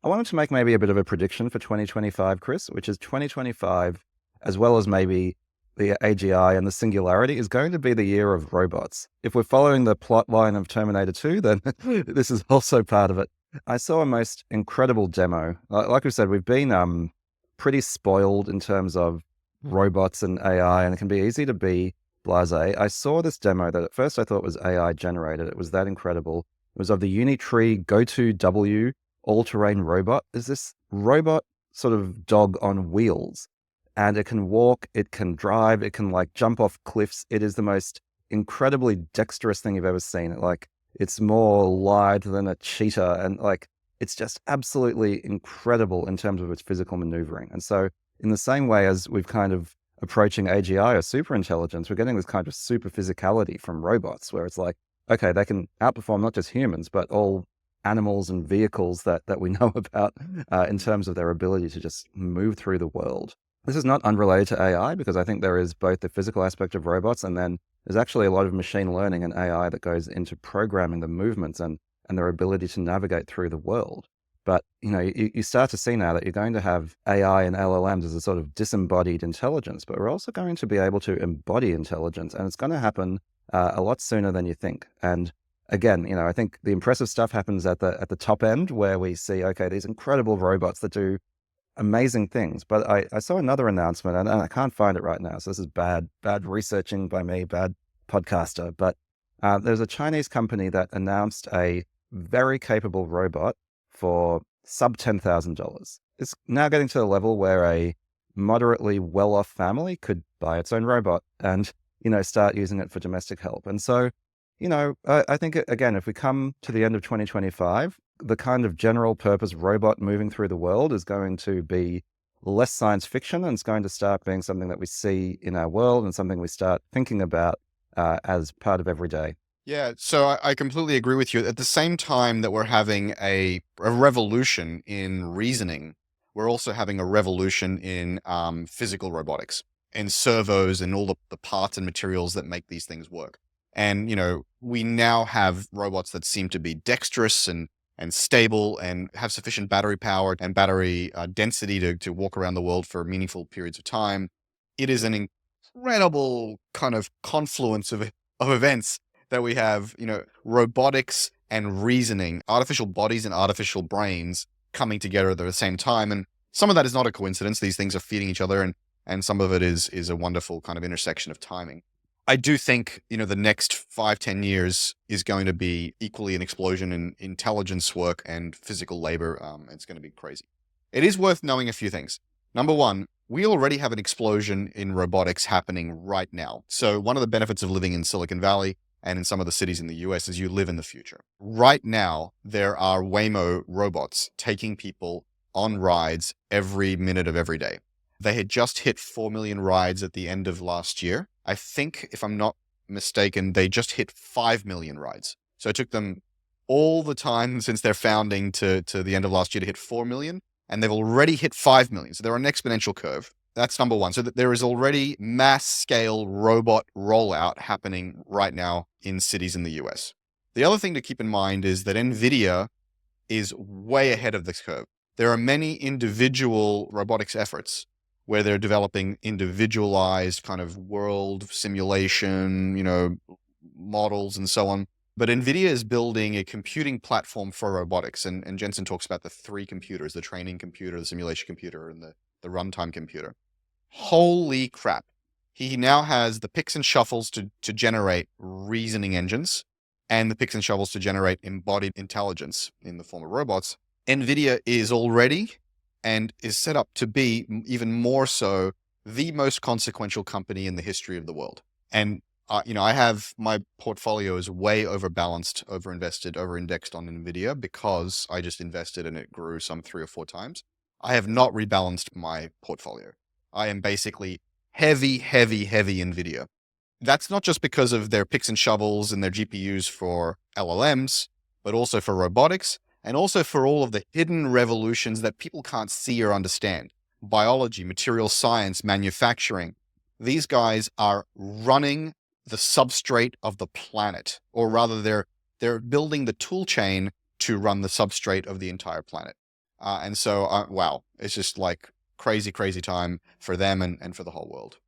I wanted to make maybe a bit of a prediction for 2025, Chris, which is 2025, as well as maybe the AGI and the singularity, is going to be the year of robots. If we're following the plot line of Terminator 2, then this is also part of it. I saw a most incredible demo. Like we said, we've been pretty spoiled in terms of robots and AI, and it can be easy to be blasé. I saw this demo that at first I thought was AI generated. It was that incredible. It was of the Unitree Go2W all-terrain robot. Is this robot sort of dog on wheels, and it can walk, it can drive, it can like jump off cliffs. It is the most incredibly dexterous thing you've ever seen. Like, it's more lithe than a cheetah, and like it's just absolutely incredible in terms of its physical maneuvering. And so in the same way as we've kind of approaching AGI or super intelligence, we're getting this kind of super physicality from robots where it's like, okay, they can outperform not just humans, but all animals and vehicles that we know about in terms of their ability to just move through the world. This is not unrelated to AI because I think there is both the physical aspect of robots, and then there's actually a lot of machine learning and AI that goes into programming the movements and their ability to navigate through the world. But you start to see now that you're going to have AI and LLMs as a sort of disembodied intelligence, but we're also going to be able to embody intelligence, and it's going to happen a lot sooner than you think. And again, I think the impressive stuff happens at the top end where we see, okay, these incredible robots that do amazing things. But I saw another announcement, and I can't find it right now. So this is bad researching by me, bad podcaster. But there's a Chinese company that announced a very capable robot for sub $10,000. It's now getting to the level where a moderately well-off family could buy its own robot and, start using it for domestic help. And so, I think, again, if we come to the end of 2025, the kind of general purpose robot moving through the world is going to be less science fiction, and it's going to start being something that we see in our world and something we start thinking about as part of every day. Yeah, so I completely agree with you. At the same time that we're having a revolution in reasoning, we're also having a revolution in physical robotics and servos and all the parts and materials that make these things work. And, we now have robots that seem to be dexterous and stable and have sufficient battery power and battery density to walk around the world for meaningful periods of time. It is an incredible kind of confluence of events that we have, robotics and reasoning, artificial bodies and artificial brains coming together at the same time. And some of that is not a coincidence. These things are feeding each other, and some of it is a wonderful kind of intersection of timing. I do think, the next 5-10 years is going to be equally an explosion in intelligence work and physical labor. It's going to be crazy. It is worth knowing a few things. Number one, we already have an explosion in robotics happening right now. So one of the benefits of living in Silicon Valley and in some of the cities in the US is you live in the future. Right now, there are Waymo robots taking people on rides every minute of every day. They had just hit 4 million rides at the end of last year. I think, if I'm not mistaken, they just hit 5 million rides. So it took them all the time since their founding to the end of last year to hit 4 million, and they've already hit 5 million. So they're on an exponential curve. That's number one. So that there is already mass scale robot rollout happening right now in cities in the US. The other thing to keep in mind is that NVIDIA is way ahead of this curve. There are many individual robotics efforts where they're developing individualized kind of world simulation, models and so on. But NVIDIA is building a computing platform for robotics. And Jensen talks about the three computers: the training computer, the simulation computer, and the runtime computer. Holy crap. He now has the picks and shuffles to generate reasoning engines and the picks and shovels to generate embodied intelligence in the form of robots. NVIDIA is already and is set up to be even more so the most consequential company in the history of the world. And, I have my portfolio is way overbalanced, overinvested, overindexed on NVIDIA because I just invested and it grew some 3 or 4 times. I have not rebalanced my portfolio. I am basically heavy NVIDIA. That's not just because of their picks and shovels and their GPUs for LLMs, but also for robotics, and also for all of the hidden revolutions that people can't see or understand. Biology, material science, manufacturing. These guys are running the substrate of the planet, or rather they're building the tool chain to run the substrate of the entire planet. And so, wow, it's just like crazy, crazy time for them and for the whole world.